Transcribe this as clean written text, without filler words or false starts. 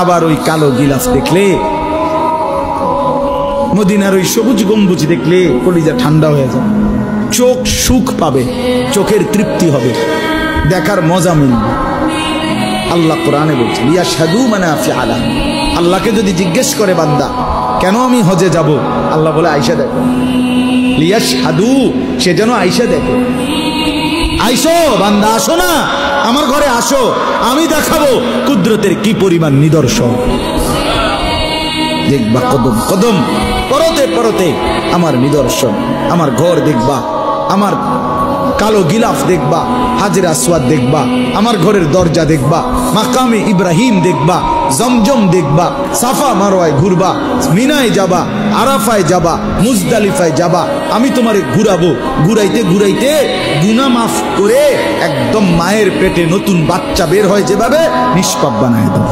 আবার ওই কালো গিলাফ দেখলে, মদিনার ওই সবুজ গম্বুজ দেখলে কলিজা ঠান্ডা হয়ে যাবে, চোখ সুখ পাবে, চোখের তৃপ্তি হবে, দেখার মজা মিলবে। আল্লাহ কোরআনে বলছে লিয়াশহাদু মানাফিআ লাহুম। আল্লাহকে যদি জিজ্ঞেস করে বান্দা কেন আমি হজে যাব, আল্লাহ বলে আয়েশা দেখো, লিয়াশহাদু, সে যেন আয়েশা দেখে। আইসো বান্দা, আসো না আমার ঘরে, আসো, আমি দেখাবো কুদরতের কি পরিমাণ নিদর্শন। দেখবা কদম কদম, পরতে পরতে আমার নিদর্শন, আমার ঘর দেখবা, আমার কালো গিলাফ দেখবা, হাজরে আসওয়াদ দেখবা, আমার ঘরের দরজা দেখবা, মাকামে ইব্রাহিম দেখবা, জমজম দেখবা, সাফা মারওয়ায় ঘুরবা, মিনায় যাবা, আরাফায় যাবা, মুজদালিফায় যাবা, আমি তোমারে ঘুরাবো, ঘুরাইতে ঘুরাইতে গুনাহ মাফ করে একদম মায়ের পেটে নতুন বাচ্চা বের হয় যেভাবে, নিষ্পাপ বানায় দেবো।